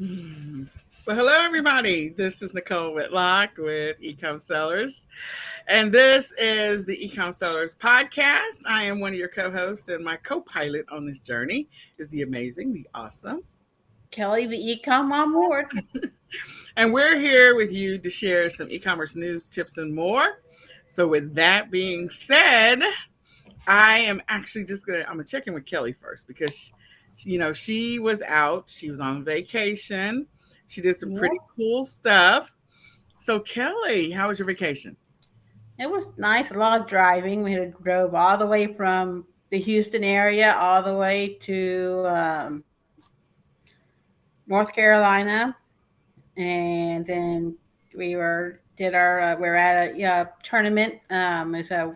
Hmm. Well, hello, everybody. This is Nicole Whitlock with eCom Sellers, and this is the eCom Sellers podcast. I am one of your co hosts, and my co pilot on this journey is the amazing, the awesome. Kelly, the eCom on board. And we're here with you to share some e commerce news, tips, and more. So, with that being said, I am actually I'm gonna check in with Kelly first because she was out, she was on vacation, she did some Yeah, pretty cool stuff. So Kelly, how was your vacation? it was nice. A lot of driving. We had drove all the way from the Houston area all the way to North Carolina, and then we were at a tournament. It's a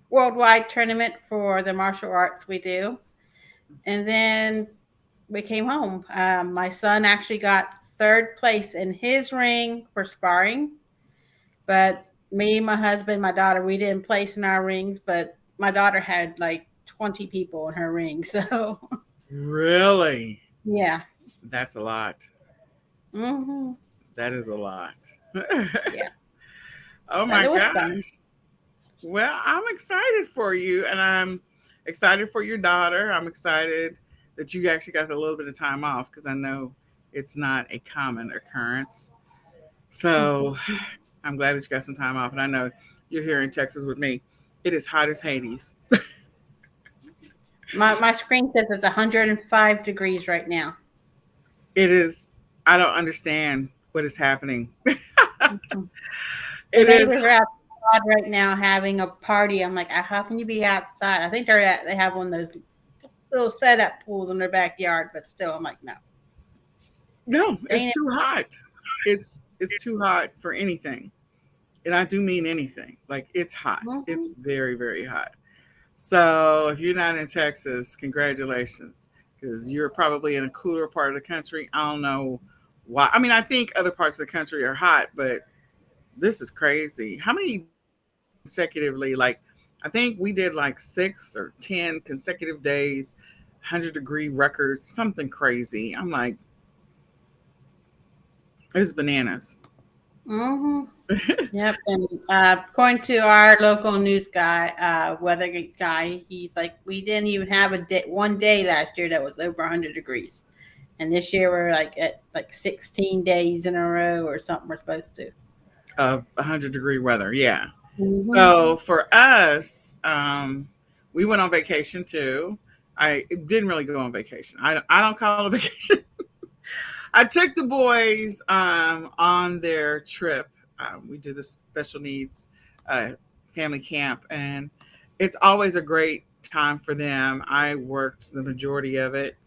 worldwide tournament for the martial arts we do, and then we came home. My son actually got third place in his ring for sparring. But me, my husband, my daughter, we didn't place in our rings, but my daughter had like 20 people in her ring. So, Really? yeah. That's a lot. Hmm. That is a lot. Yeah. Oh But my it was gosh. fun. Well, I'm excited for you, and I'm excited for your daughter. I'm excited that you actually got a little bit of time off because I know it's not a common occurrence. So I'm glad that you got some time off. And I know you're here in Texas with me. It is hot as Hades. My screen says it's 105 degrees right now. It is, I don't understand what is happening. Mhm. The It is, neighbors are outside right now having a party. I'm like, how can you be outside? I think they have one of those little setup pools in their backyard, but still, I'm like, no, no, it's ain't it? too hot. It's too hot for anything. And I do mean anything. Like it's hot. It's Hmm. very, very hot. So if you're not in Texas, congratulations. Because you're probably in a cooler part of the country. I don't know why. I mean, I think other parts of the country are hot, but this is crazy. How many days consecutively? Like, I think we did like 6 or 10 consecutive days, 100-degree records, something crazy. I'm like, it's bananas. Hmm. Yep, and according to our local news guy, weather guy, he's like, we didn't even have a day, one day last year that was over 100 degrees, and this year we're like at like 16 days in a row or something. We're supposed to. Of 100-degree weather. Yeah. Hmm. So for us, we went on vacation too. I didn't really go on vacation. I don't call it a vacation. I took the boys on their trip. We do this special needs uh, family camp, and it's always a great time for them. I worked the majority of it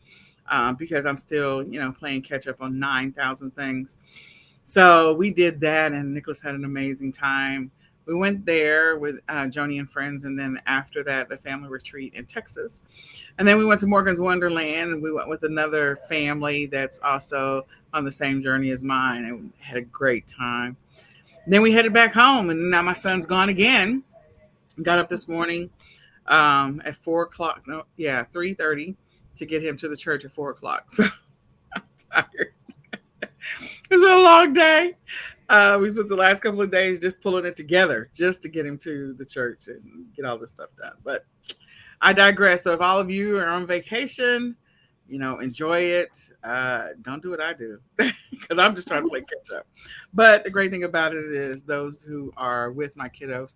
because I'm still, playing catch up on 9,000 things. So we did that, and Nicholas had an amazing time. We went there with Joni and friends, and then after that, the family retreat in Texas. And then we went to Morgan's Wonderland, and we went with another family that's also on the same journey as mine, and we had a great time. Then we headed back home, and now my son's gone again. Got up this morning at 4 o'clock. No, yeah, 3:30 to get him to the church at 4 o'clock. So I'm tired. It's been a long day. We spent the last couple of days just pulling it together just to get him to the church and get all this stuff done. But I digress. So if all of you are on vacation, enjoy it. Don't do what I do because I'm just trying to play catch up. But the great thing about it is those who are with my kiddos,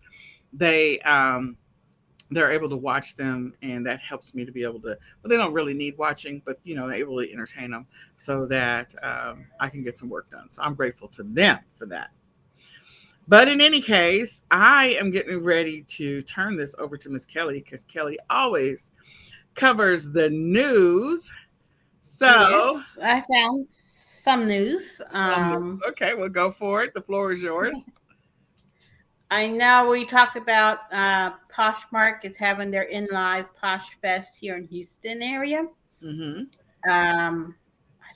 they they're able to watch them, and that helps me to be able to. Well, they don't really need watching, but they're able to entertain them so that I can get some work done. So I'm grateful to them for that. But in any case, I am getting ready to turn this over to Miss Kelly because Kelly always covers the news. So, Yes, I found some news. some news. Okay, we'll go for it. The floor is yours. I know we talked about Poshmark is having their in live Posh Fest here in Houston area. Mm-hmm. I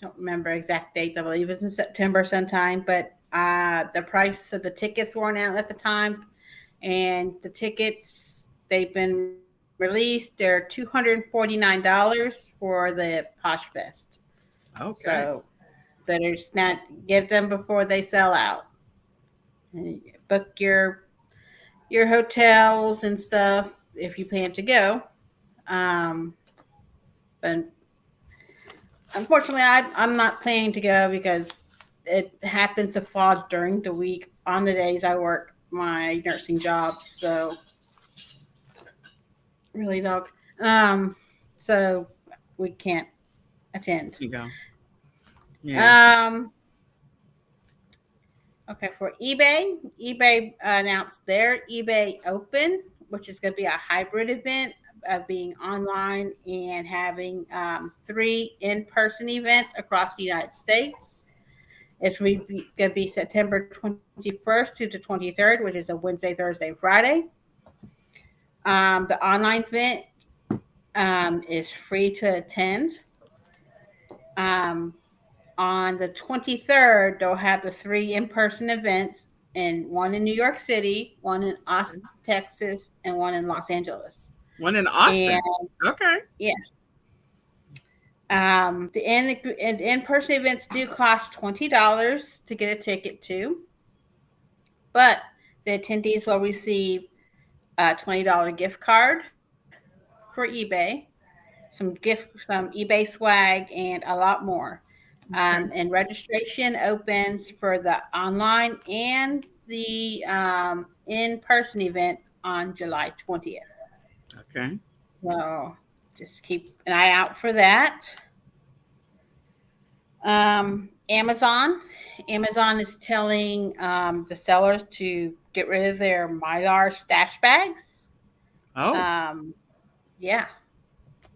don't remember exact dates. I believe it's in September sometime, but the price of the tickets weren't out at the time, and the tickets they've been released. They're $249 for the Posh Fest. Okay. So better snap get them before they sell out. And book your hotels and stuff if you plan to go. Um, but unfortunately, I'm not planning to go because it happens to fall during the week on the days I work my nursing job. So really, dog. Um, so we can't attend. You go. Yeah. Um, okay, for eBay announced their eBay Open, which is going to be a hybrid event of being online and having three in-person events across the United States. It's going to be September 21st to the 23rd, which is a Wednesday, Thursday, Friday. The online event is free to attend. Um, on the 23rd, they'll have the three in person events, and one in New York City, one in Austin, Texas, and one in Los Angeles. One in And Austin. Okay. yeah, the in person events do cost $20 to get a ticket to, but the attendees will receive a $20 gift card for eBay, some eBay swag, and a lot more. Okay. And registration opens for the online and the in-person events on July 20th. Okay. So just keep an eye out for that. Amazon. Amazon is telling the sellers to get rid of their Mylar stash bags. Oh. Um, yeah,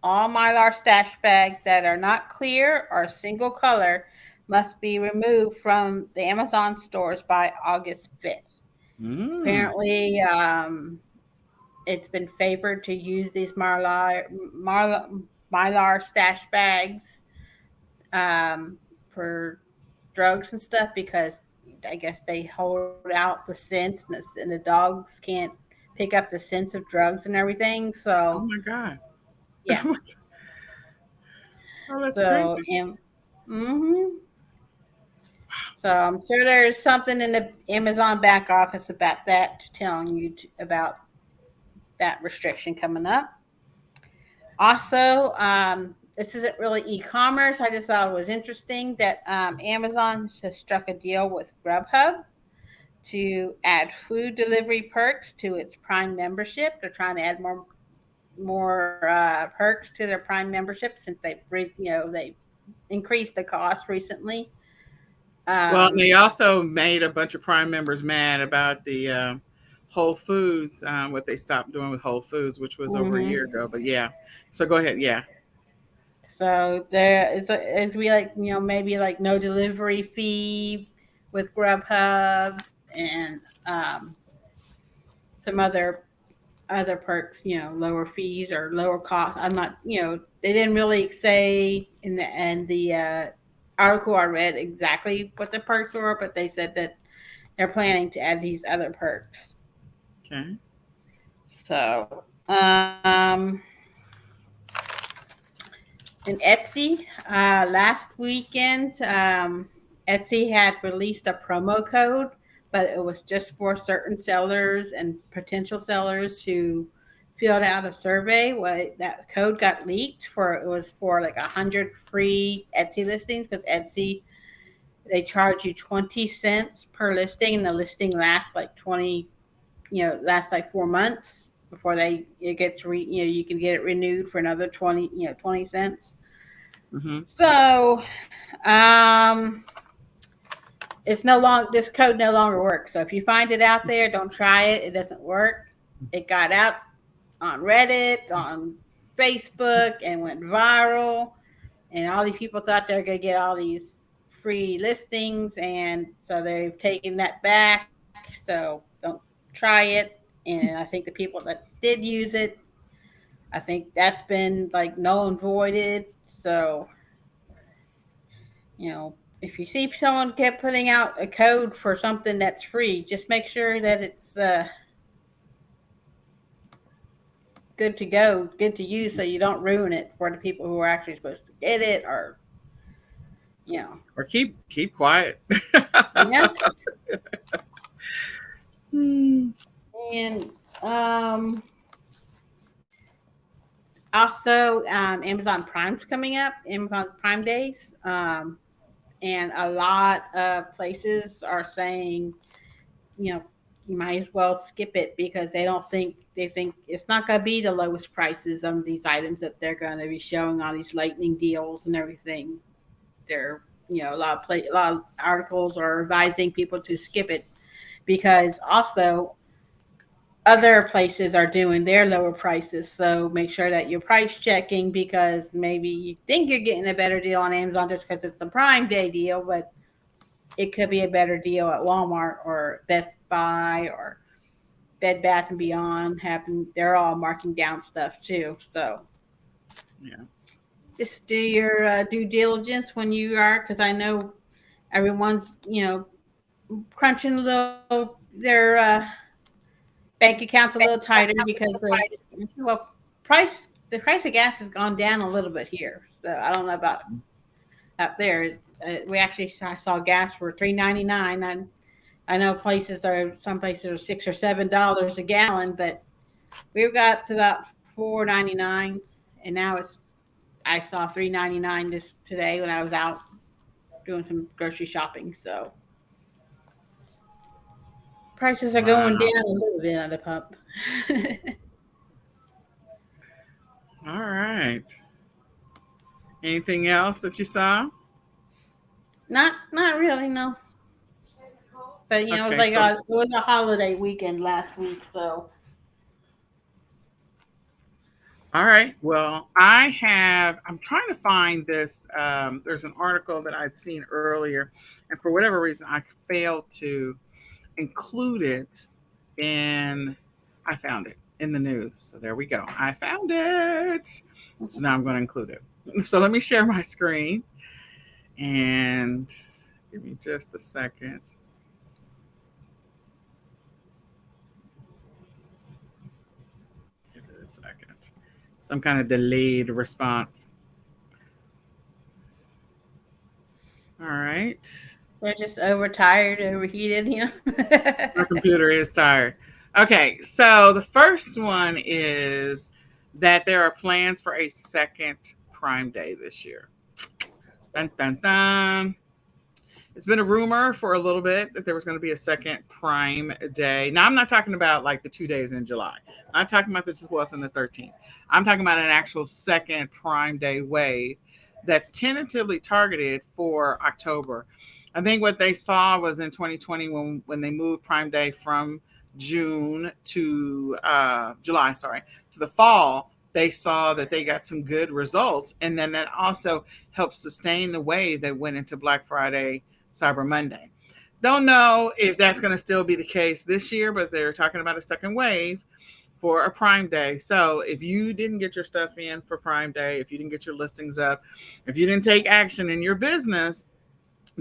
all Mylar stash bags that are not clear or single color must be removed from the Amazon stores by August 5th. Mm. Apparently, it's been favored to use these Mylar stash bags for drugs and stuff because I guess they hold out the scents and the dogs can't pick up the scents of drugs and everything. Oh So, my God. yeah. Oh, that's So, crazy. mm-hmm. So I'm sure there's something in the Amazon back office about that, telling you about that restriction coming up. Also, this isn't really e-commerce. I just thought it was interesting that Amazon has struck a deal with Grubhub to add food delivery perks to its Prime membership. They're trying to add more perks to their Prime membership since they increased the cost recently. Well, and Um, they also made a bunch of Prime members mad about the Whole Foods, what they stopped doing with Whole Foods, which was over a year mhm. ago. But yeah, so go ahead. Yeah. So there is it'd be like maybe like no delivery fee with Grubhub and some other perks, lower fees or lower cost. I'm not, they didn't really say in the article I read exactly what the perks were, but they said that they're planning to add these other perks. Okay. So, in Etsy, last weekend, Etsy had released a promo code, but it was just for certain sellers and potential sellers who filled out a survey. That code got leaked for it was for like 100 free Etsy listings because Etsy they charge you 20 cents per listing, and the listing lasts like 4 months before it gets you can get it renewed for another 20 cents. Mm-hmm. So, um, it's no long. This code no longer works. So if you find it out there, don't try it. It doesn't work. It got out on Reddit, on Facebook, and went viral. And all these people thought they were going to get all these free listings, and so they've taken that back. So don't try it. And I think the people that did use it, I think that's been like null and voided. So if you see someone get putting out a code for something that's free, just make sure that it's good to go, good to use, so you don't ruin it for the people who are actually supposed to get it, or you know. Or keep quiet. Yeah. Hmm. And also, Amazon Prime's coming up, Amazon Prime Days. And a lot of places are saying, you know, you might as well skip it because they think it's not going to be the lowest prices on these items that they're going to be showing on these lightning deals and everything. They're, you know, a lot of articles are advising people to skip it because also other places are doing their lower prices. So make sure that you're price checking because maybe you think you're getting a better deal on Amazon just because it's a Prime Day deal, but it could be a better deal at Walmart or Best Buy or Bed Bath and Beyond. Having they're all marking down stuff too. So Yeah. just do your due diligence when you are, because I know everyone's crunching a little their bank accounts a little tighter because of well price the price of gas has gone down a little bit here. So I don't know about up there. We actually I saw gas for $3.99. I know some places are $6 or $7 a gallon, but we've got to about $4.99, and now I saw $3.99 this today when I was out doing some grocery shopping. So prices are going Wow. down a little bit at the pump. All right. Anything else that you saw? Not really, no. But it was Okay, like so it was a holiday weekend last week, so all right. Well, I'm trying to find this. There's an article that I'd seen earlier, and for whatever reason, I failed to include it in, I found it in the news. So there we go. I found it. So now I'm going to include it. So let me share my screen and give me just a second. Give it a second. Some kind of delayed response. All right. we're just overtired, overheated, My computer is tired. Okay, so the first one is that there are plans for a second Prime Day this year. Dun dun dun. It's been a rumor for a little bit that there was going to be a second Prime Day. Now, I'm not talking about like the 2 days in July. I'm not talking about the 12th and the 13th. I'm talking about an actual second Prime Day wave that's tentatively targeted for October. I think what they saw was in 2020 when they moved Prime Day from June to July, sorry, to the fall. They saw that they got some good results, and then that also helped sustain the wave that went into Black Friday, Cyber Monday. Don't know if that's going to still be the case this year, but they're talking about a second wave for a Prime Day. So if you didn't get your stuff in for Prime Day, if you didn't get your listings up, if you didn't take action in your business,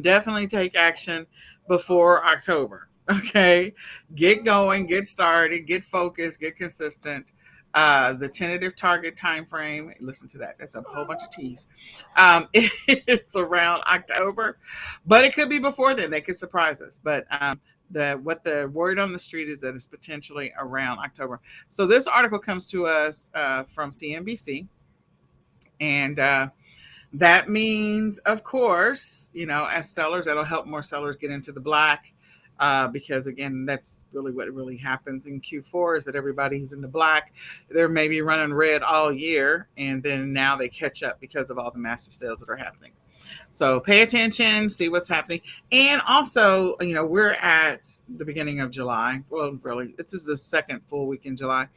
definitely take action before October. Okay. Get going, get started, get focused, get consistent. The tentative target time frame, listen to that. That's a whole bunch of T's. It's around October, but it could be before then. They could surprise us. But the word on the street is that it's potentially around October. So this article comes to us from CNBC, and that means, of course, as sellers, that'll help more sellers get into the black. Because again, that's really what really happens in Q4 is that everybody's in the black. They're maybe running red all year, and then now they catch up because of all the massive sales that are happening. So pay attention, see what's happening. And also, we're at the beginning of July. Well, really, this is the second full week in July.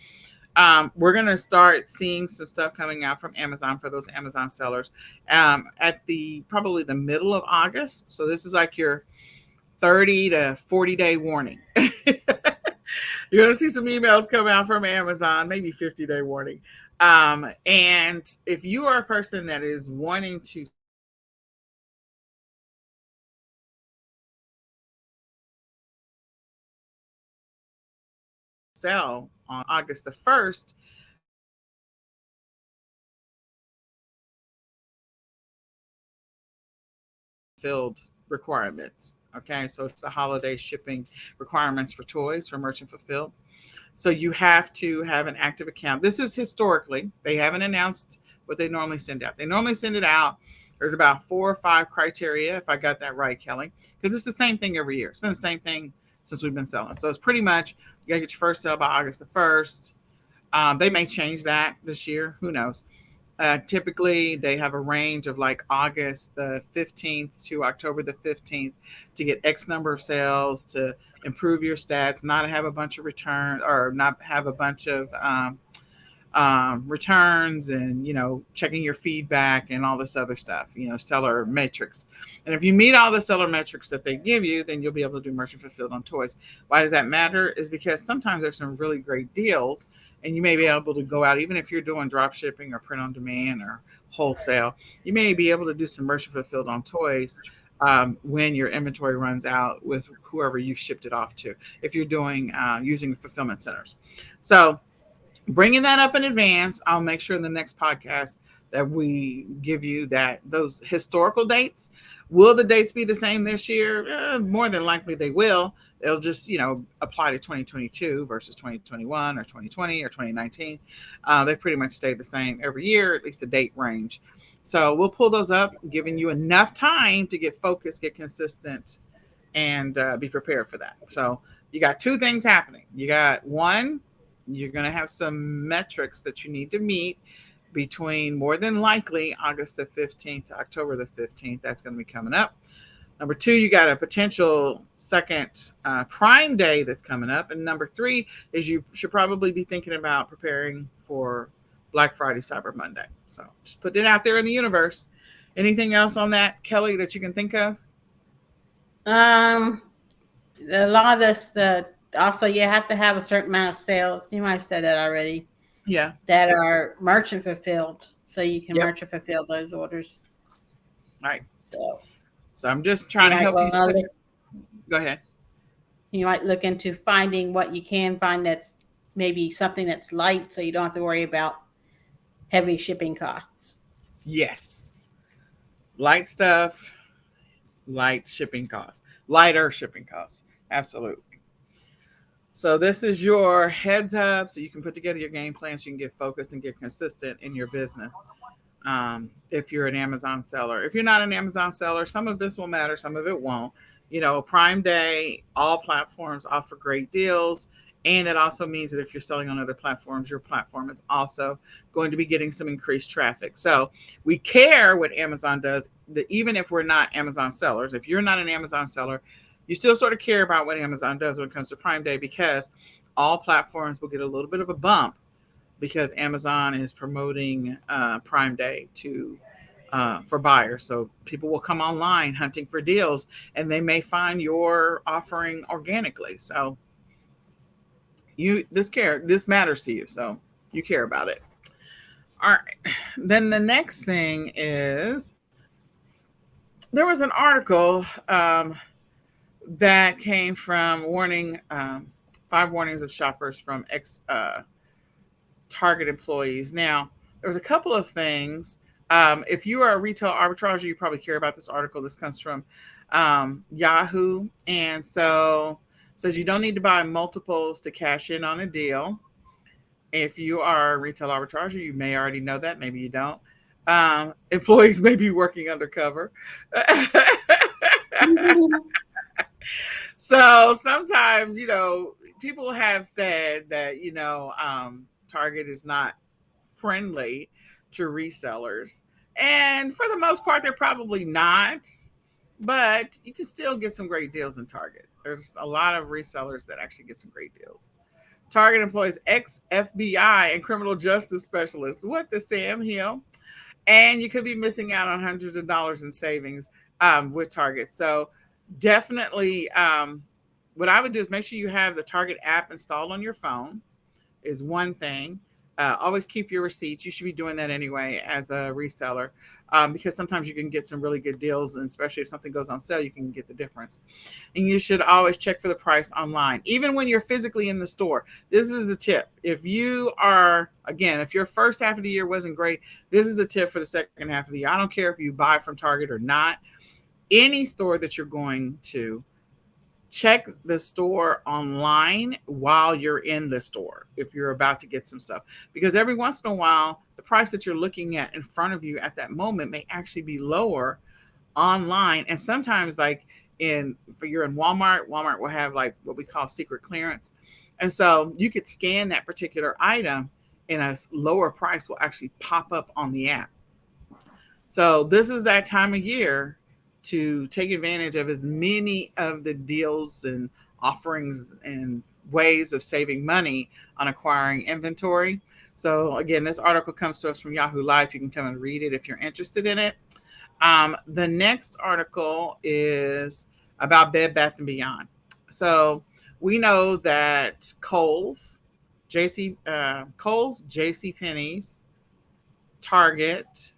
We're going to start seeing some stuff coming out from Amazon for those Amazon sellers at probably the middle of August. So this is like your 30 to 40-day warning. You're going to see some emails come out from Amazon, maybe 50-day warning. And if you are a person that is wanting to sell on August the 1st, fulfilled requirements. Okay, so it's the holiday shipping requirements for toys for merchant fulfilled. So you have to have an active account. This is historically, they haven't announced what they normally send out. They normally send it out. There's about 4 or 5 criteria, if I got that right, Kelly, because it's the same thing every year. It's been the same thing since we've been selling. So it's pretty much you got to get your first sale by August the 1st. They may change that this year. Who knows? Typically, they have a range of like August the 15th to October the 15th to get X number of sales to improve your stats, not have a bunch of returns or not have a bunch of returns and, checking your feedback and all this other stuff, seller metrics. And if you meet all the seller metrics that they give you, then you'll be able to do merchant fulfilled on toys. Why does that matter? Is because sometimes there's some really great deals and you may be able to go out, even if you're doing drop shipping or print on demand or wholesale, you may be able to do some merchant fulfilled on toys when your inventory runs out with whoever you've shipped it off to, if you're doing using fulfillment centers. So bringing that up in advance, I'll make sure in the next podcast that we give you those historical dates. Will the dates be the same this year? More than likely they will. They'll just, apply to 2022 versus 2021 or 2020 or 2019. They pretty much stay the same every year, at least the date range. So we'll pull those up, giving you enough time to get focused, get consistent, and be prepared for that. So you got 2 things happening. You got one, you're going to have some metrics that you need to meet between more than likely August the 15th to October the 15th. That's going to be coming up. Number 2, you got a potential second Prime Day that's coming up. And number 3 is you should probably be thinking about preparing for Black Friday, Cyber Monday. So just put it out there in the universe. Anything else on that, Kelly, that you can think of? A lot of this, also you have to have a certain amount of sales. You might have said that already. Yeah. That are merchant fulfilled, so you can Yep. merchant fulfill those orders. Right. So I'm just trying to help you. Go ahead. You might look into finding what you can find that's maybe something that's light, so you don't have to worry about heavy shipping costs. Yes. Light stuff, light shipping costs, lighter shipping costs. Absolutely. So this is your heads up so you can put together your game plan so you can get focused and get consistent in your business. If you're an Amazon seller. If you're not an Amazon seller, some of this will matter, some of it won't. Prime Day, all platforms offer great deals. And it also means that if you're selling on other platforms, your platform is also going to be getting some increased traffic. So we care what Amazon does, that even if we're not Amazon sellers, if you're not an Amazon seller, you still sort of care about what Amazon does when it comes to Prime Day, because all platforms will get a little bit of a bump because Amazon is promoting Prime Day for buyers. So people will come online hunting for deals, and they may find your offering organically. So this matters to you, so you care about it. All right. Then the next thing is there was an article that came from 5 warnings of shoppers from ex Target employees. Now, there was a couple of things. If you are a retail arbitrager, you probably care about this article. This comes from Yahoo, and so says you don't need to buy multiples to cash in on a deal. If you are a retail arbitrager, you may already know that. Maybe you don't. Employees may be working undercover. So sometimes, people have said that, Target is not friendly to resellers. And for the most part, they're probably not. But you can still get some great deals in Target. There's a lot of resellers that actually get some great deals. Target employs ex-FBI and criminal justice specialists. What the Sam Hill? And you could be missing out on hundreds of dollars in savings with Target. So definitely, what I would do is make sure you have the Target app installed on your phone is one thing. Always keep your receipts. You should be doing that anyway as a reseller, because sometimes you can get some really good deals, and especially if something goes on sale, you can get the difference. And you should always check for the price online, even when you're physically in the store. This is the tip. If your first half of the year wasn't great, this is the tip for the second half of the year. I don't care if you buy from Target or not. any store that you're going to, check the store online while you're in the store if you're about to get some stuff, because every once in a while the price that you're looking at in front of you at that moment may actually be lower online. And sometimes, like, in for you're in Walmart will have like what we call secret clearance, and so you could scan that particular item and a lower price will actually pop up on the app. So this is that time of year to take advantage of as many of the deals and offerings and ways of saving money on acquiring inventory. So again, this article comes to us from Yahoo Life. You can come and read it if you're interested in it. The next article is about Bed Bath and Beyond. So we know that J.C. Penney's, Target,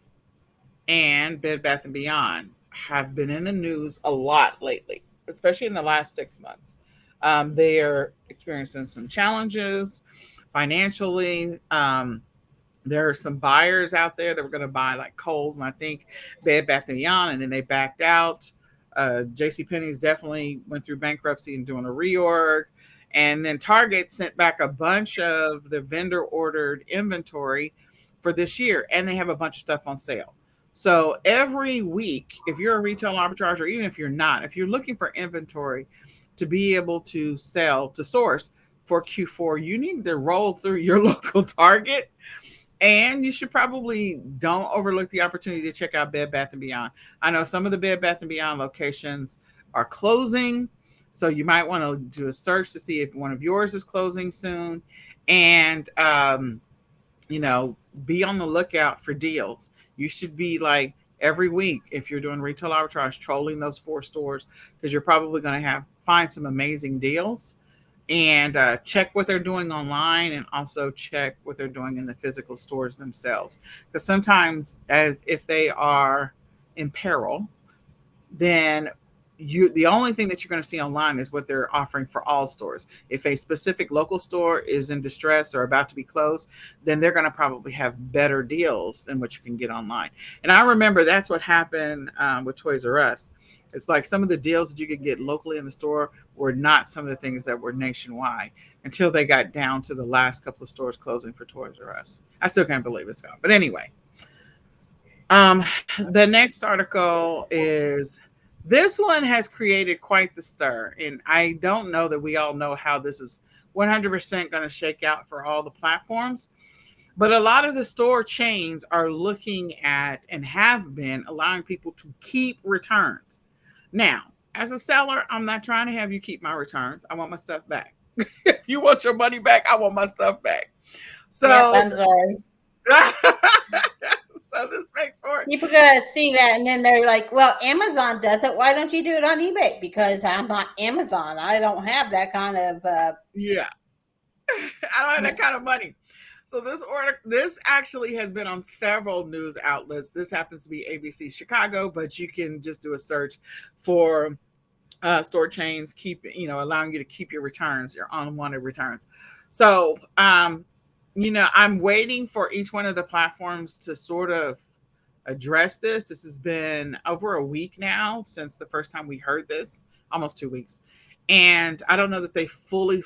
and Bed Bath and Beyond have been in the news a lot lately, especially in the last 6 months. They are experiencing some challenges financially. There are some buyers out there that were going to buy like Kohl's and I think Bed Bath and Beyond, and then they backed out. J.C. Penney's definitely went through bankruptcy and doing a reorg. And then Target sent back a bunch of the vendor ordered inventory for this year, and they have a bunch of stuff on sale. So every week, if you're a retail arbitrage, or even if you're not, if you're looking for inventory to be able to sell, to source for Q4, you need to roll through your local Target, and you should probably don't overlook the opportunity to check out Bed Bath and Beyond. I know some of the Bed Bath and Beyond locations are closing, so you might want to do a search to see if one of yours is closing soon, and you know, be on the lookout for deals. You should be like every week if you're doing retail arbitrage, trolling those 4 stores because you're probably going to have find some amazing deals, and check what they're doing online and also check what they're doing in the physical stores themselves. Because sometimes, as if they are in peril, then the only thing that you're going to see online is what they're offering for all stores. If a specific local store is in distress or about to be closed, then they're going to probably have better deals than what you can get online. And I remember that's what happened with Toys R Us. It's like some of the deals that you could get locally in the store were not some of the things that were nationwide until they got down to the last couple of stores closing for Toys R Us. I still can't believe it's gone. But anyway, um, the next article is, this one has created quite the stir. And I don't know that we all know how this is 100% going to shake out for all the platforms. But a lot of the store chains are looking at and have been allowing people to keep returns. Now, as a seller, I'm not trying to have you keep my returns. I want my stuff back. If you want your money back, I want my stuff back. Yep, So, I'm sorry. so this makes for People gotta see that, and then they're like, "Well, Amazon does it. Why don't you do it on eBay?" Because I'm not Amazon. I don't have that kind of. yeah. I don't have that kind of money. So this actually has been on several news outlets. This happens to be ABC Chicago, but you can just do a search for store chains allowing you to keep your returns, your unwanted returns. So I'm waiting for each one of the platforms to sort of address this. This has been over a week now since the first time we heard this, almost 2 weeks. And I don't know that they fully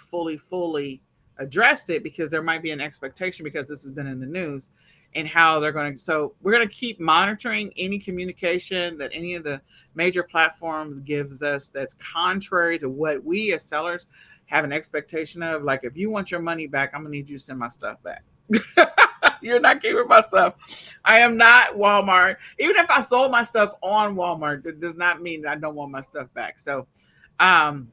addressed it, because there might be an expectation, because this has been in the news, and how they're going to. So we're going to keep monitoring any communication that any of the major platforms gives us that's contrary to what we as sellers have an expectation of. Like, if you want your money back, I'm going to need you to send my stuff back. You're not keeping my stuff. I am not Walmart. Even if I sold my stuff on Walmart, that does not mean that I don't want my stuff back. So, um,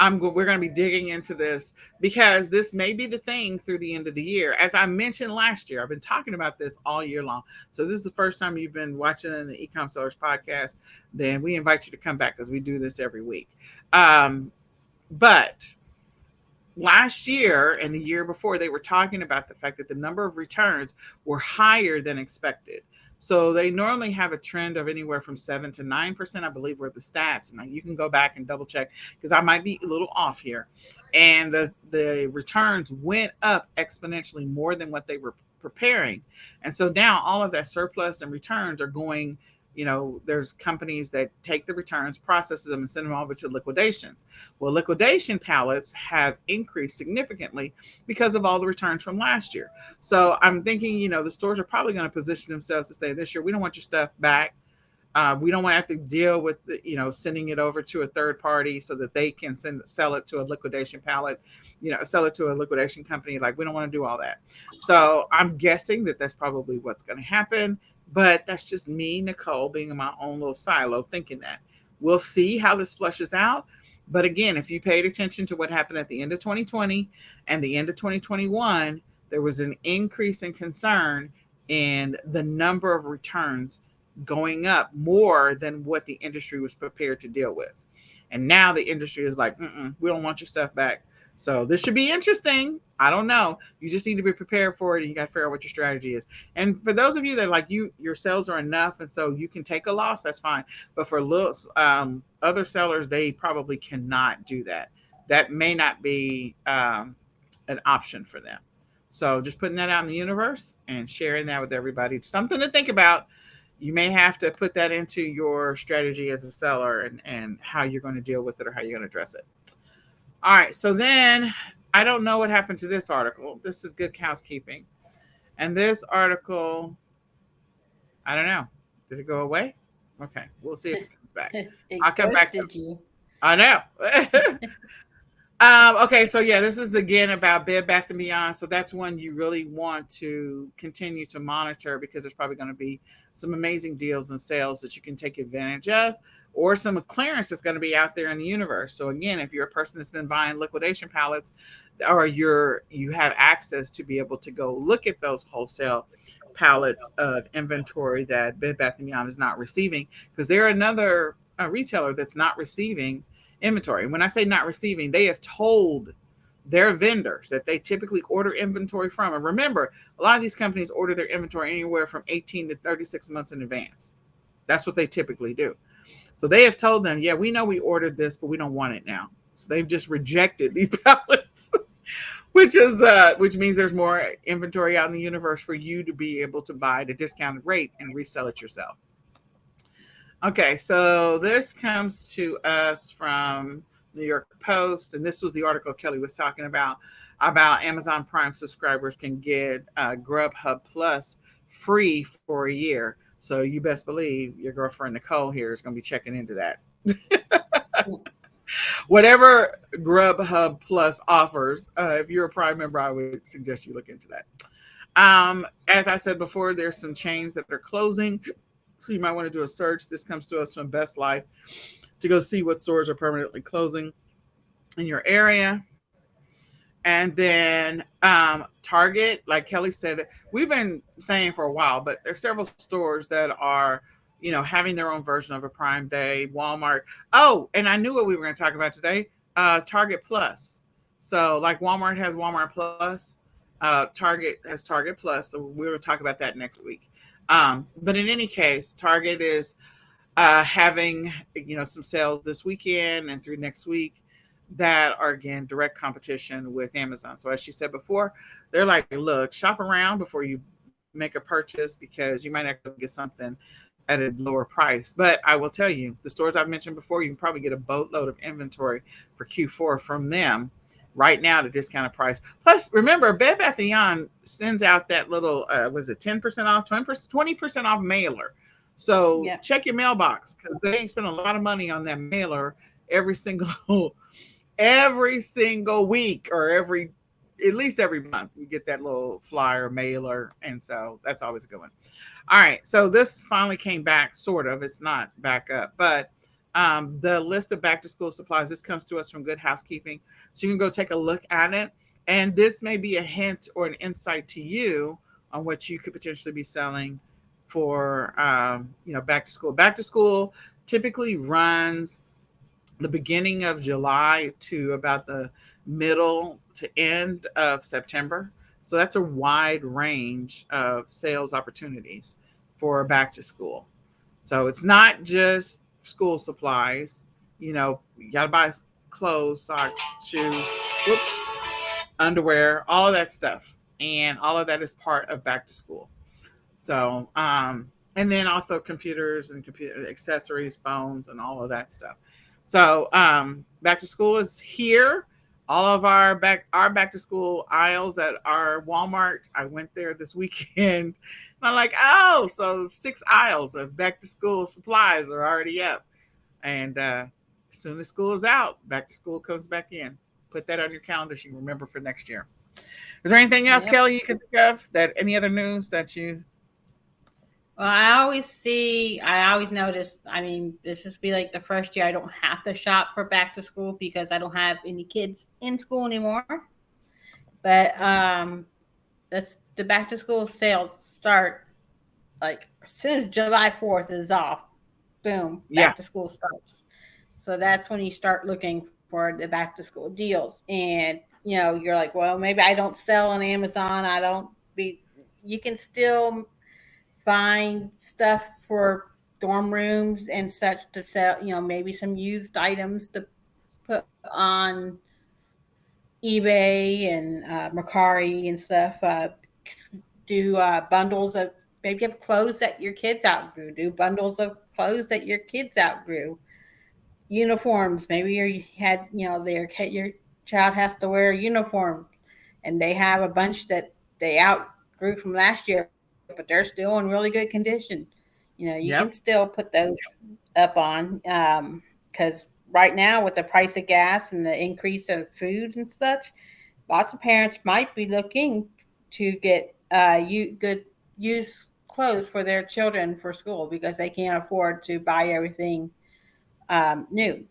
we're going to be digging into this, because this may be the thing through the end of the year. As I mentioned last year, I've been talking about this all year long. So this is the first time you've been watching the eCom Sellers podcast, then we invite you to come back, because we do this every week. But last year and the year before, they were talking about the fact that the number of returns were higher than expected. So they normally have a trend of anywhere from 7 to 9%, I believe, were the stats. Now you can go back and double check, because I might be a little off here. And the returns went up exponentially more than what they were preparing. And so now all of that surplus and returns are going there's companies that take the returns, processes them, and send them over to liquidation. Well, liquidation pallets have increased significantly because of all the returns from last year. So I'm thinking, the stores are probably going to position themselves to say this year, we don't want your stuff back. We don't want to have to deal with sending it over to a third party so that they can sell it to a liquidation pallet, sell it to a liquidation company. Like, we don't want to do all that. So I'm guessing that that's probably what's going to happen. But that's just me, Nicole, being in my own little silo, thinking that. We'll see how this flushes out. But again, if you paid attention to what happened at the end of 2020 and the end of 2021, there was an increase in concern in the number of returns going up more than what the industry was prepared to deal with. And now the industry is like, we don't want your stuff back. So this should be interesting. I don't know. You just need to be prepared for it, and you got to figure out what your strategy is. And for those of you that like your sales are enough, and so you can take a loss, that's fine. But for little other sellers, they probably cannot do that. That may not be an option for them. So just putting that out in the universe and sharing that with everybody. It's something to think about. You may have to put that into your strategy as a seller, and how you're going to deal with it or how you're going to address it. All right. So then I don't know what happened to this article. This is good housekeeping. And this article, I don't know. Did it go away? Okay. We'll see if it comes back. I'll It come back to ghosted you. I know. Okay, so yeah, this is again about Bed Bath and Beyond. So that's one you really want to continue to monitor, because there's probably going to be some amazing deals and sales that you can take advantage of, or some clearance that's going to be out there in the universe. So again, if you're a person that's been buying liquidation pallets, or you have access to be able to go look at those wholesale pallets of inventory that Bed Bath and Beyond is not receiving, because they're another retailer that's not receiving inventory. When I say not receiving, they have told their vendors that they typically order inventory from. And remember, a lot of these companies order their inventory anywhere from 18 to 36 months in advance. That's what they typically do. So they have told them, yeah, we know we ordered this, but we don't want it now. So they've just rejected these pallets, which means there's more inventory out in the universe for you to be able to buy at a discounted rate and resell it yourself. Okay, so this comes to us from New York Post, and this was the article Kelly was talking about Amazon Prime subscribers can get Grubhub Plus free for a year. So you best believe your girlfriend Nicole here is going to be checking into that. Whatever Grubhub Plus offers, if you're a Prime member, I would suggest you look into that. As I said before, there's some chains that are closing. So you might want to do a search. This comes to us from Best Life to go see what stores are permanently closing in your area. And then Target, like Kelly said, that we've been saying for a while, but there's several stores that are, having their own version of a Prime Day. Walmart. Oh, and I knew what we were going to talk about today. Target Plus. So like Walmart has Walmart Plus, Target has Target Plus. So we will talk about that next week. But in any case, Target is having some sales this weekend and through next week that are again direct competition with Amazon. So as she said before, they're like, look, shop around before you make a purchase, because you might actually get something at a lower price. But I will tell you, the stores I've mentioned before, you can probably get a boatload of inventory for Q4 from them right now at a discounted price. Plus, remember, Bed Bath & Beyond sends out that little, was it 10% off, 20% off mailer. So Yeah. check your mailbox, because they spend a lot of money on that mailer every single week, or at least every month. You get that little flyer mailer, and so that's always a good one. All right, so this finally came back, sort of. It's not back up, but the list of back to school supplies. This comes to us from Good Housekeeping, so you can go take a look at it. And this may be a hint or an insight to you on what you could potentially be selling for back to school. Back to school typically runs the beginning of July to about the middle to end of September. So that's a wide range of sales opportunities for back to school. So it's not just school supplies. You got to buy clothes, socks, shoes, whoops, underwear, all of that stuff. And all of that is part of back to school. So and then also computers and computer accessories, phones, and all of that stuff. So back to school is here. All of our back to school aisles at our Walmart. I went there this weekend. And I'm like, oh, so 6 aisles of back to school supplies are already up. And as soon as school is out, back to school comes back in. Put that on your calendar so you can remember for next year. Is there anything else, Yep. Kelly, you can think of that any other news that you? Well, I always notice, I mean, this is be like the first year I don't have to shop for back to school because I don't have any kids in school anymore. But that's the back to school sales start like as soon as July 4th is off, boom, Yeah. back to school starts. So that's when you start looking for the back to school deals. And you're like, well, maybe I don't sell on Amazon. I don't be You can still find stuff for dorm rooms and such to sell, maybe some used items to put on eBay and Mercari and stuff. Do bundles of, maybe have clothes that your kids outgrew. Do bundles of clothes that your kids outgrew. Uniforms. Maybe you had, your child has to wear a uniform, and they have a bunch that they outgrew from last year, but they're still in really good condition. You can still Yep. put those up on, because right now with the price of gas and the increase of food and such, lots of parents might be looking to get good used clothes for their children for school because they can't afford to buy everything new.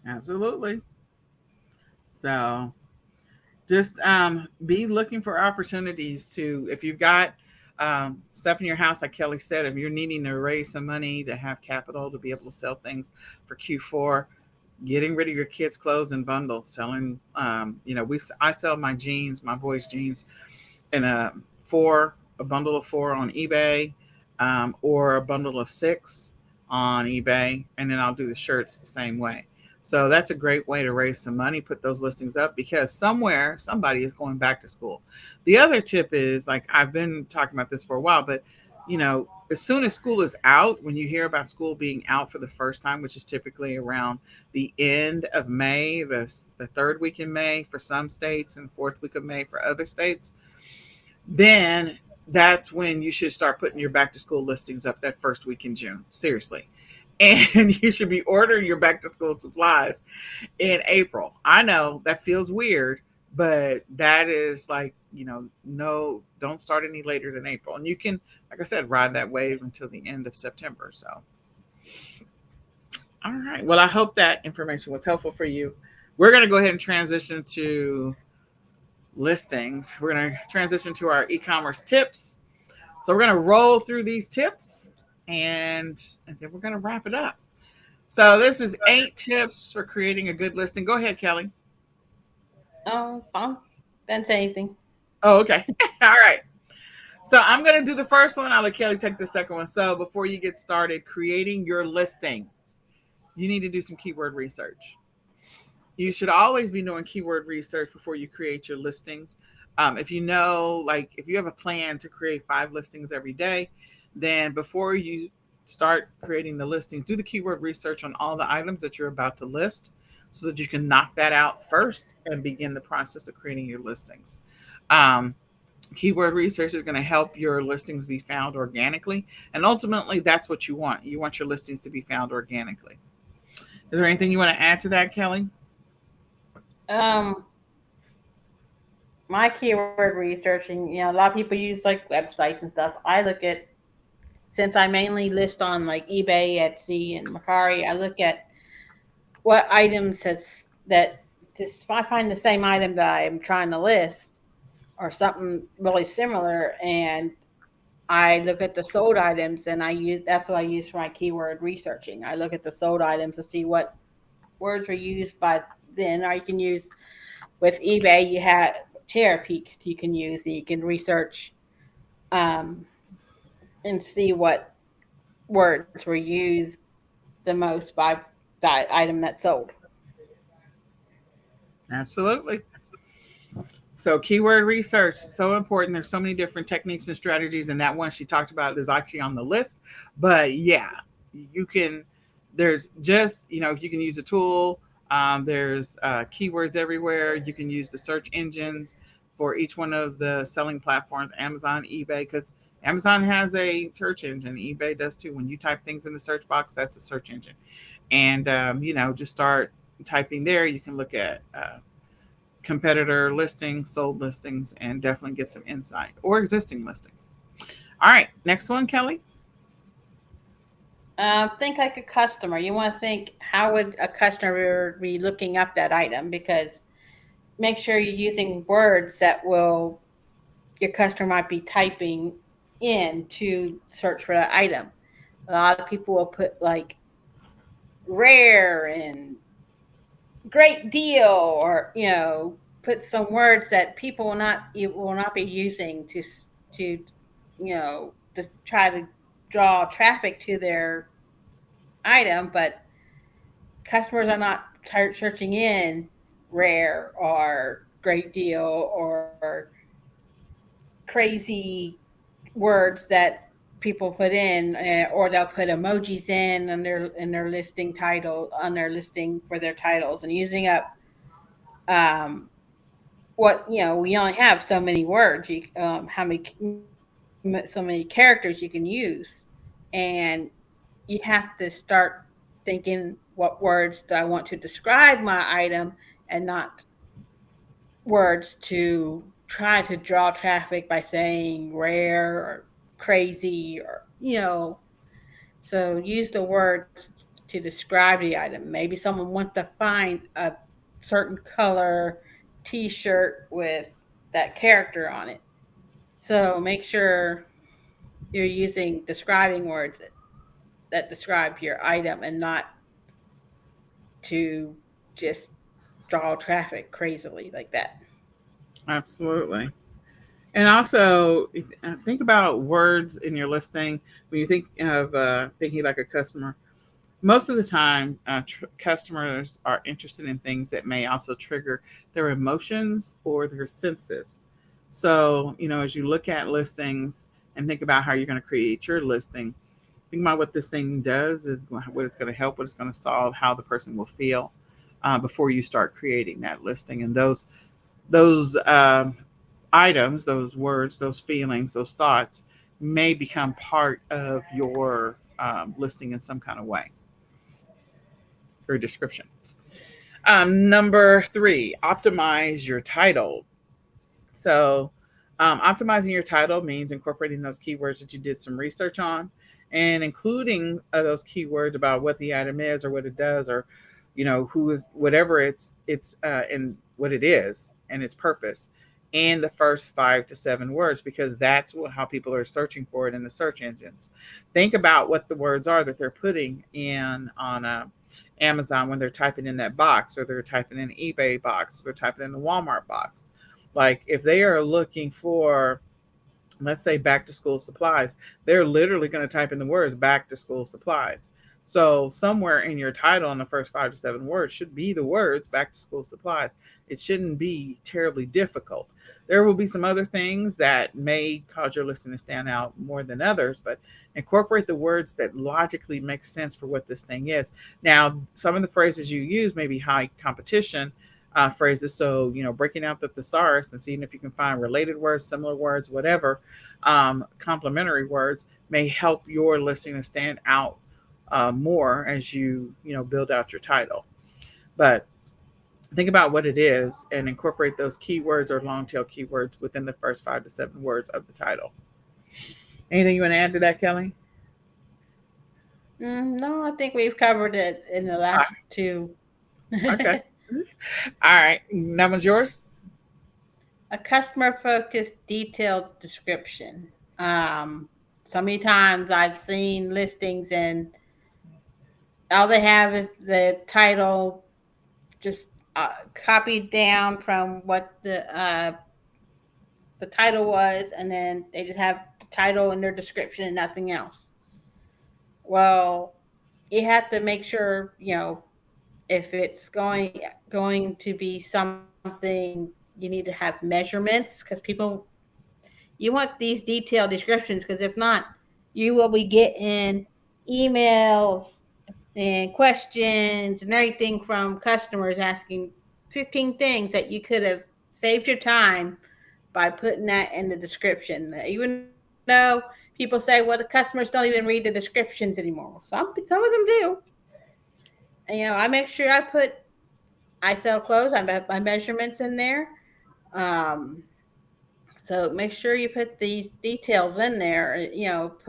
Absolutely. So just be looking for opportunities to, if you've got stuff in your house, like Kelly said, if you're needing to raise some money to have capital to be able to sell things for Q4, getting rid of your kids' clothes in bundles, selling. I sell my jeans, my boys' jeans, in a bundle of four on eBay, or a bundle of six on eBay, and then I'll do the shirts the same way. So that's a great way to raise some money. Put those listings up because somewhere somebody is going back to school. The other tip is, like, I've been talking about this for a while, but as soon as school is out, when you hear about school being out for the first time, which is typically around the end of May, the third week in May for some states and fourth week of May for other states, then that's when you should start putting your back to school listings up that first week in June. Seriously. And you should be ordering your back to school supplies in April. I know that feels weird, but that is like, no, don't start any later than April. And you can, like I said, ride that wave until the end of September. So, all right. Well, I hope that information was helpful for you. We're going to go ahead and transition to listings. We're going to transition to our e-commerce tips. So we're going to roll through these tips, and then we're going to wrap it up. So this is 8 tips for creating a good listing. Go ahead, Kelly. Oh, didn't say anything. Oh, okay. All right. So I'm going to do the first one. I'll let Kelly take the second one. So before you get started creating your listing, you need to do some keyword research. You should always be doing keyword research before you create your listings. If you know, like, if you have a plan to create 5 listings every day, then before you start creating the listings, do the keyword research on all the items that you're about to list so that you can knock that out first and begin the process of creating your listings. Um, Keyword research is going to help your listings be found organically. And ultimately, that's what you want. You want your listings to be found organically. Is there anything you want to add to that, Kelly? Um, my keyword researching, a lot of people use like websites and stuff. I look at, since I mainly list on like eBay, Etsy, and Mercari, I look at what items has that this, if I find the same item that I'm trying to list or something really similar, and I look at the sold items, and I use that's what I use for my keyword researching. I look at the sold items to see what words were used by then, or you can use with eBay. You have Terapeak you can use, and you can research um, and see what words were used the most by that item that sold. Absolutely. So keyword research is so important. There's so many different techniques and strategies, and that one she talked about is actually on the list. But yeah, you can. There's just you can use a tool. There's keywords everywhere. You can use the search engines for each one of the selling platforms, Amazon, eBay, because Amazon has a search engine. eBay does too. When you type things in the search box, that's a search engine, and just start typing there. You can look at competitor listings, sold listings, and definitely get some insight or existing listings. All right, next one, Kelly. Think like a customer. You want to think, how would a customer be looking up that item? Because make sure you're using words that will your customer might be typing in to search for that item. A lot of people will put like rare and great deal, or put some words that people will not be using to to try to draw traffic to their item. But customers are not searching in rare or great deal or crazy words that people put in, or they'll put emojis in their listing title, on their listing for their titles, and using up um, what we only have so many words, how many so many characters you can use, and you have to start thinking, what words do I want to describe my item, and not words to try to draw traffic by saying rare or crazy, or so use the words to describe the item. Maybe someone wants to find a certain color t-shirt with that character on it. So make sure you're using describing words that describe your item, and not to just draw traffic crazily like that. Absolutely. And also think about words in your listing when you think of thinking like a customer. Most of the time, customers are interested in things that may also trigger their emotions or their senses. So, as you look at listings and think about how you're going to create your listing, think about what this thing does, is what it's going to help, what it's going to solve, how the person will feel before you start creating that listing. And those items, those words, those feelings, those thoughts may become part of your listing in some kind of way or description. Number three, optimize your title. So, optimizing your title means incorporating those keywords that you did some research on, and including those keywords about what the item is or what it does, or who is, whatever it's and what it is and its purpose, and the first 5 to 7 words, because that's how people are searching for it in the search engines. Think about what the words are that they're putting in on Amazon when they're typing in that box, or they're typing in eBay box, or they're typing in the Walmart box. Like if they are looking for, let's say, back to school supplies, they're literally going to type in the words back to school supplies. So somewhere in your title in the first 5 to 7 words should be the words back to school supplies. It shouldn't be terribly difficult. There will be some other things that may cause your listing to stand out more than others, but incorporate the words that logically make sense for what this thing is. Now, some of the phrases you use may be high competition phrases. So, breaking out the thesaurus and seeing if you can find related words, similar words, whatever, complementary words may help your listing to stand out more as build out your title. But think about what it is and incorporate those keywords or long tail keywords within the first 5 to 7 words of the title. Anything you want to add to that, Kelly? No, I think we've covered it in the last two. Okay. All right. That one's yours. A customer focused detailed description. Um, so many times I've seen listings, and all they have is the title, just copied down from what the title was, and then they just have the title and their description and nothing else. Well, you have to make sure if it's going to be something. you need to have measurements because people, you want these detailed descriptions because if not, you will be getting emails and questions and everything from customers asking 15 things that you could have saved your time by putting that in the description. Even though people say, well, the customers don't even read the descriptions anymore. Some of them do. And, I make sure I sell clothes. I have my measurements in there. Um, so make sure you put these details in there.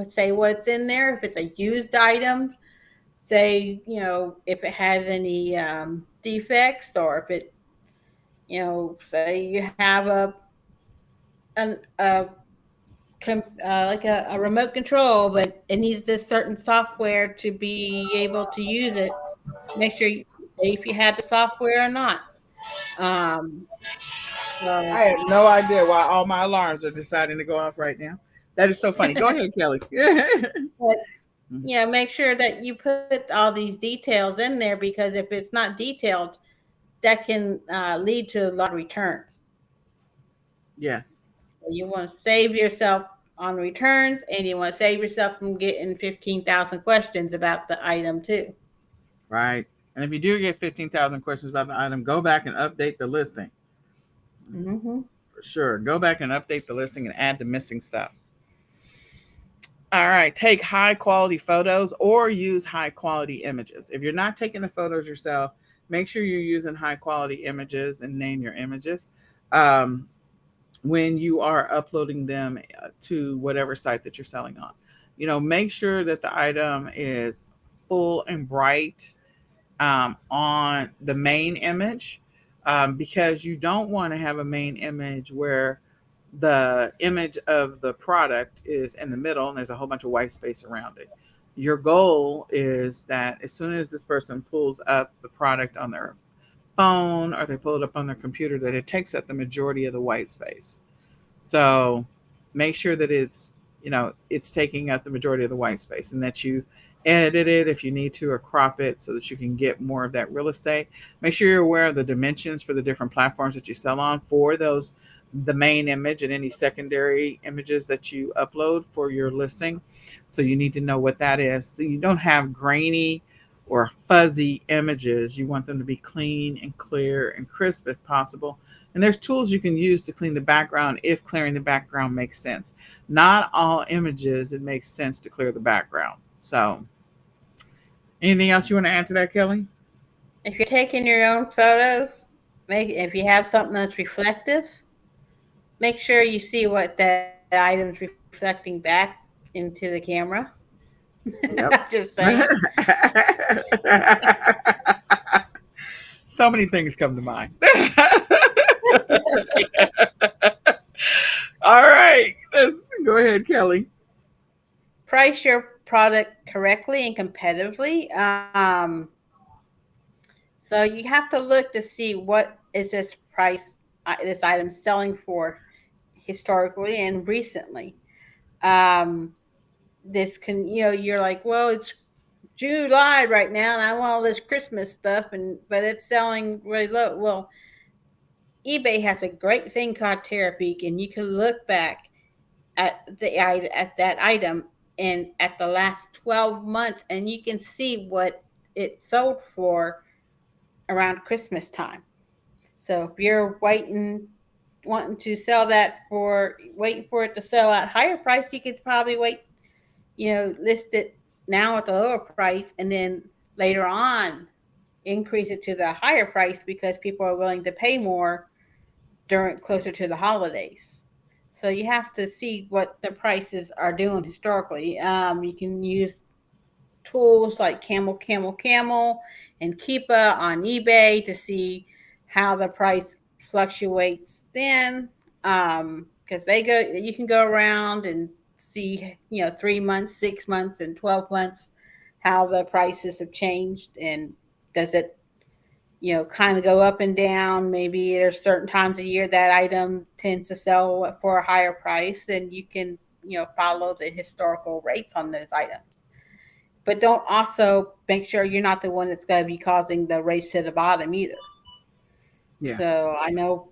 Say what's in there. If it's a used item, say if it has any defects, or if it say you have a like a remote control, but it needs this certain software to be able to use it. Make sure you say if you have the software or not. Um, I so, had no idea why all my alarms are deciding to go off right now. That is so funny. Go ahead, Kelly. but make sure that you put all these details in there because if it's not detailed, that can lead to a lot of returns. Yes, So you want to save yourself on returns, and you want to save yourself from getting 15,000 questions about the item too. right. And if you do get 15,000 questions about the item, go back and update the listing. Hmm. For sure. Go back and update the listing and add the missing stuff. All right. Take high quality photos or use high quality images. If you're not taking the photos yourself, make sure you're using high quality images and name your images um, when you are uploading them to whatever site that you're selling on. Make sure that the item is full and bright on the main image because you don't want to have a main image where the image of the product is in the middle and there's a whole bunch of white space around it. Your goal is that as soon as this person pulls up the product on their phone or they pull it up on their computer, that it takes up the majority of the white space. So make sure that it's taking up the majority of the white space and that you edit it if you need to or crop it so that you can get more of that real estate. Make sure you're aware of the dimensions for the different platforms that you sell on for those the main image and any secondary images that you upload for your listing. So you need to know what that is. So you don't have grainy or fuzzy images. You want them to be clean and clear and crisp if possible. And there's tools you can use to clean the background if clearing the background makes sense. Not all images it makes sense to clear the background. So, anything else you want to add to that, Kelly? If you're taking your own photos, make if you have something that's reflective, make sure you see what that item's reflecting back into the camera. Yep. Just saying. So many things come to mind. All right, let's go ahead, Kelly. Price your product correctly and competitively. So you have to look to see what is this price, this item selling for historically and recently. Um, this can, you're like, well, it's July right now, and I want all this Christmas stuff, but it's selling really low. Well, eBay has a great thing called Terapeak, and you can look back at that item and at the last 12 months, and you can see what it sold for around Christmas time. So if you're wanting to sell that waiting for it to sell at higher price, you could probably list it now at the lower price and then later on increase it to the higher price because people are willing to pay more during closer to the holidays. So you have to see what the prices are doing historically. You can use tools like Camel, and Keepa on eBay to see how the price fluctuates then. Because you can go around and see, 3 months, 6 months, and 12 months how the prices have changed and does it kind of go up and down. Maybe there's certain times of year that item tends to sell for a higher price, and you can follow the historical rates on those items. But don't also make sure you're not the one that's going to be causing the race to the bottom either. Yeah. So I know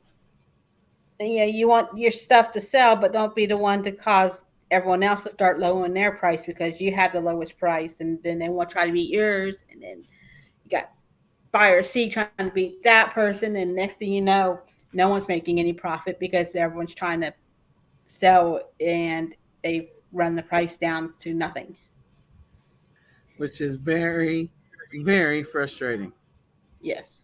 you want your stuff to sell, but don't be the one to cause everyone else to start lowering their price because you have the lowest price, and then they want to try to beat yours, and then you got buyer C trying to beat that person, and next thing you know, no one's making any profit because everyone's trying to sell and they run the price down to nothing. which is very, very frustrating. Yes.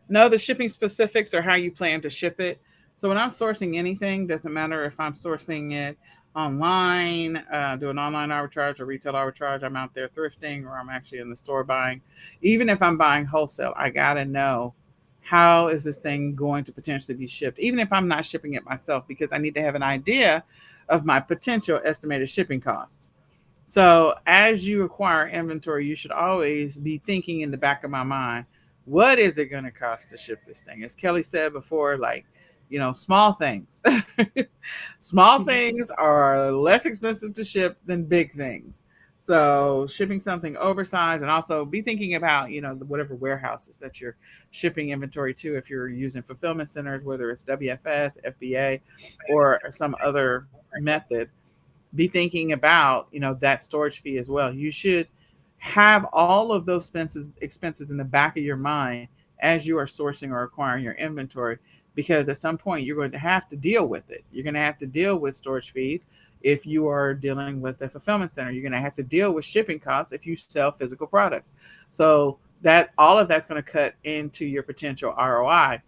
Know the shipping specifics or how you plan to ship it. So when I'm sourcing anything, doesn't matter if I'm sourcing it online, doing online arbitrage or retail arbitrage, I'm out there thrifting or I'm actually in the store buying. Even if I'm buying wholesale, I gotta know how is this thing going to potentially be shipped, even if I'm not shipping it myself, because I need to have an idea of my potential estimated shipping costs. So as you acquire inventory, you should always be thinking in the back of my mind, what is it going to cost to ship this thing? As Kelly said before, like, small things. Small things are less expensive to ship than big things. So shipping something oversized, and also be thinking about, whatever warehouses that you're shipping inventory to, if you're using fulfillment centers, whether it's WFS, FBA, or some other method, be thinking about that storage fee as well. You should have all of those expenses in the back of your mind as you are sourcing or acquiring your inventory, because at some point you're going to have to deal with it. You're going to have to deal with storage fees if you are dealing with a fulfillment center. You're going to have to deal with shipping costs if you sell physical products. So that all of that's going to cut into your potential ROI.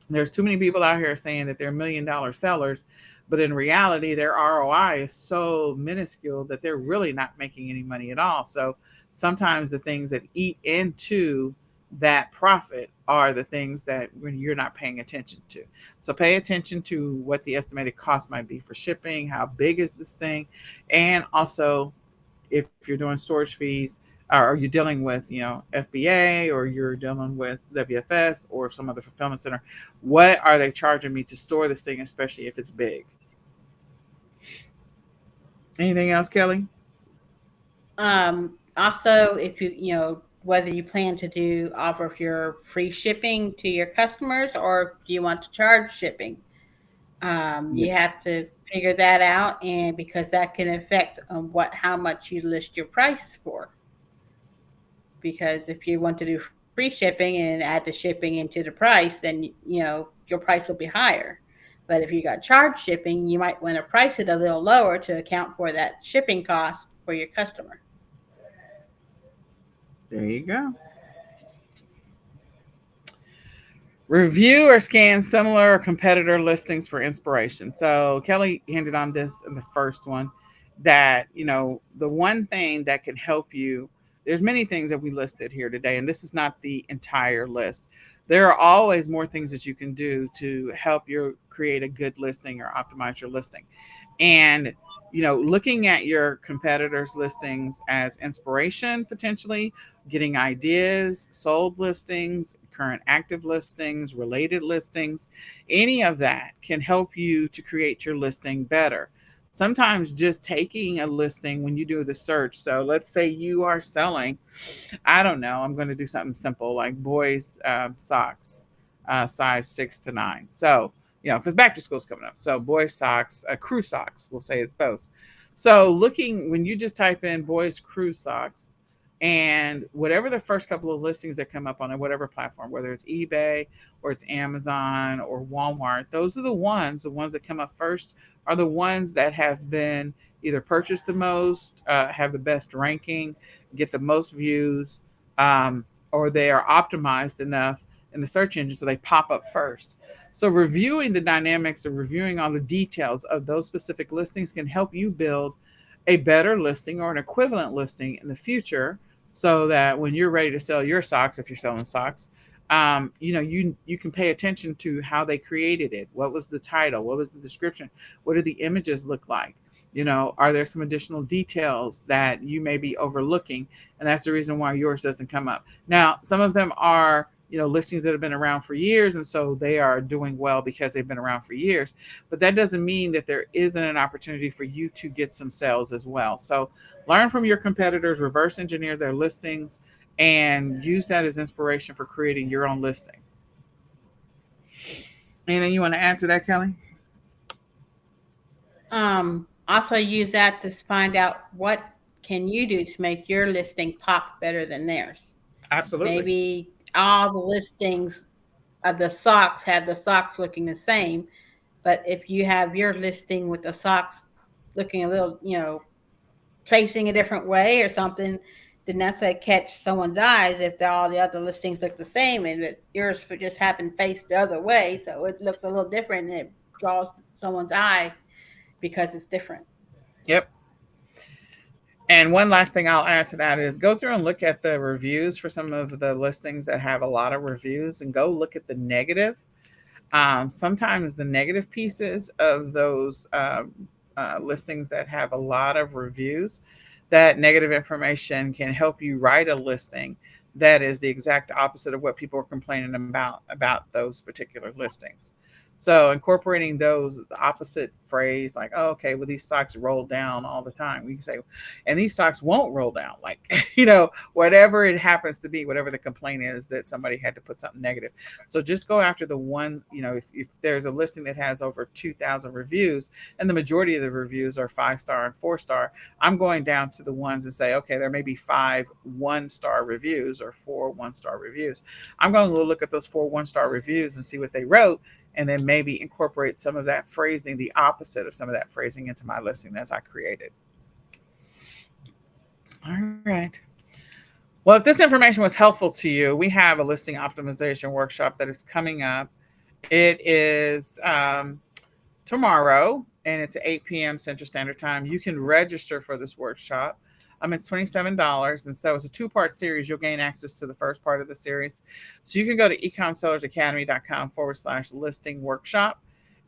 There's too many people out here saying that they're $1 million sellers, but in reality, their ROI is so minuscule that they're really not making any money at all. So sometimes the things that eat into that profit are the things that when you're not paying attention to. So pay attention to what the estimated cost might be for shipping, how big is this thing, and also if you're doing storage fees, or you're dealing with FBA, or you're dealing with WFS or some other fulfillment center, what are they charging me to store this thing, especially if it's big? Anything else, Kelly? Also, if whether you plan to do offer your free shipping to your customers or do you want to charge shipping, Yeah. you have to figure that out, and because that can affect what how much you list your price for. Because if you want to do free shipping and add the shipping into the price, then your price will be higher. But if you got charge shipping, you might want to price it a little lower to account for that shipping cost for your customer. There you go. Review or scan similar or competitor listings for inspiration. So Kelly hinted on this in the first one, that the one thing that can help you, there's many things that we listed here today, and this is not the entire list. There are always more things that you can do to help you create a good listing or optimize your listing. And looking at your competitors listings as inspiration, potentially getting ideas, sold listings, current active listings, related listings, any of that can help you to create your listing better. Sometimes just taking a listing when you do the search. So let's say you are selling, I don't know, I'm going to do something simple like boys socks, size 6 to 9. So, because back to school is coming up. So boys socks, crew socks, we'll say it's those. So looking, when you just type in boys crew socks, and whatever the first couple of listings that come up on whatever platform, whether it's eBay or it's Amazon or Walmart, those are the ones that come up first are the ones that have been either purchased the most, have the best ranking, get the most views, or they are optimized enough in the search engine so they pop up first. So reviewing the dynamics or reviewing all the details of those specific listings can help you build a better listing or an equivalent listing in the future, so that when you're ready to sell your socks, if you're selling socks, you can pay attention to how they created it. What was the title? What was the description? What do the images look like? Are there some additional details that you may be overlooking? And that's the reason why yours doesn't come up. Now, some of them are, listings that have been around for years, and so they are doing well because they've been around for years. But that doesn't mean that there isn't an opportunity for you to get some sales as well. So learn from your competitors, reverse engineer their listings, and use that as inspiration for creating your own listing. Anything you want to add to that, Kelly? Also use that to find out what can you do to make your listing pop better than theirs. Absolutely. Maybe all the listings of the socks have the socks looking the same, but if you have your listing with the socks looking a little, facing a different way or something, then that's going to catch someone's eyes if all the other listings look the same and yours just happened face the other way. So it looks a little different and it draws someone's eye because it's different. Yep. And one last thing I'll add to that is go through and look at the reviews for some of the listings that have a lot of reviews and go look at the negative. Sometimes the negative pieces of those listings that have a lot of reviews, that negative information can help you write a listing that is the exact opposite of what people are complaining about those particular listings. So incorporating those, the opposite phrase, like, oh, okay, well, these stocks roll down all the time. We can say, and these stocks won't roll down. Like, whatever it happens to be, whatever the complaint is that somebody had to put something negative. So just go after the one, if there's a listing that has over 2,000 reviews and the majority of the reviews are 5-star and 4-star, I'm going down to the ones and say, okay, there may be 5 1-star reviews or 4 1-star reviews. I'm going to look at those 4 1-star reviews and see what they wrote, and then maybe incorporate some of that phrasing, the opposite of some of that phrasing, into my listing as I created. All right. Well, if this information was helpful to you, we have a listing optimization workshop that is coming up. It is tomorrow, and it's at 8 p.m. Central Standard Time. You can register for this workshop. It's $27, and so it's a two-part series. You'll gain access to the first part of the series. So you can go to ecomsellersacademy.com/listing workshop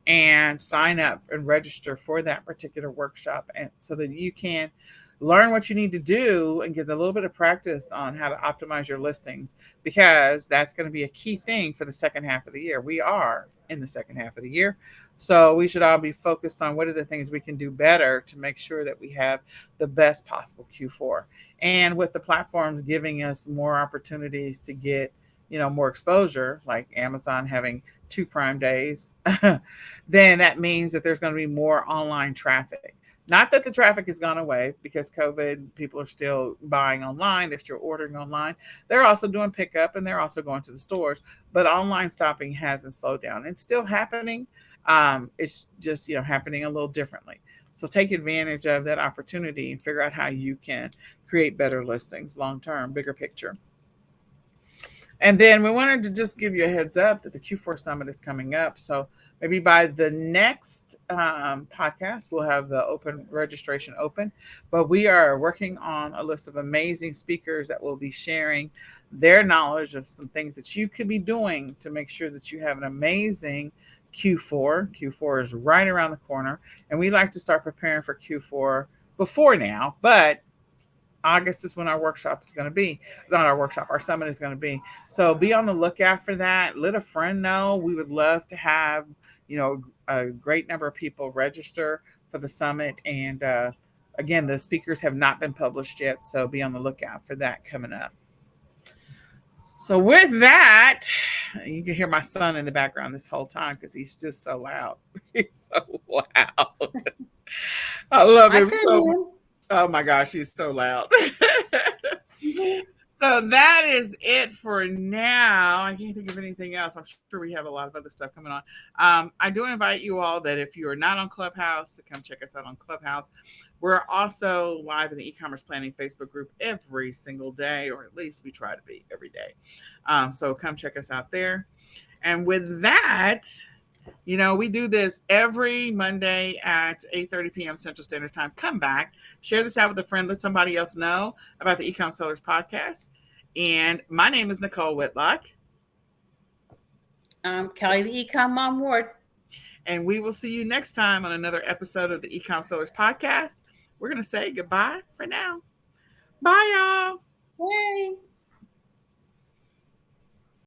and sign up and register for that particular workshop, and so that you can learn what you need to do and get a little bit of practice on how to optimize your listings, because that's going to be a key thing for the second half of the year. We are in the second half of the year, so we should all be focused on what are the things we can do better to make sure that we have the best possible Q4. And with the platforms giving us more opportunities to get, more exposure, like Amazon having 2 Prime Days, then that means that there's going to be more online traffic. Not that the traffic has gone away, because COVID, people are still buying online, they're still ordering online. They're also doing pickup and they're also going to the stores, but online shopping hasn't slowed down. It's still happening. It's just, happening a little differently. So take advantage of that opportunity and figure out how you can create better listings long term, bigger picture. And then we wanted to just give you a heads up that the Q4 Summit is coming up. So maybe by the next podcast, we'll have the open registration open. But we are working on a list of amazing speakers that will be sharing their knowledge of some things that you could be doing to make sure that you have an amazing Q4. Q4 is right around the corner, and we like to start preparing for Q4 before now, but August is when our workshop is going to be. Not our workshop, our summit is going to be. So be on the lookout for that. Let a friend know. We would love to have, a great number of people register for the summit. And again, the speakers have not been published yet, so be on the lookout for that coming up. So with that, you can hear my son in the background this whole time because he's just so loud. He's so loud. I love I him could so much. hear. Oh my gosh, he's so loud. Mhm. So that is it for now. I can't think of anything else. I'm sure we have a lot of other stuff coming on. I do invite you all that if you are not on Clubhouse to come check us out on Clubhouse. We're also live in the e-commerce planning Facebook group every single day, or at least we try to be every day. So come check us out there. And with that, we do this every Monday at 8:30 p.m. Central Standard Time. Come back, share this out with a friend, let somebody else know about the eCom Sellers podcast. And my name is Nicole Whitlock, Kelly, the Ecom Mom Ward. and we will see you next time on another episode of the eCom Sellers podcast. We're going to say goodbye for now. Bye, y'all. Yay.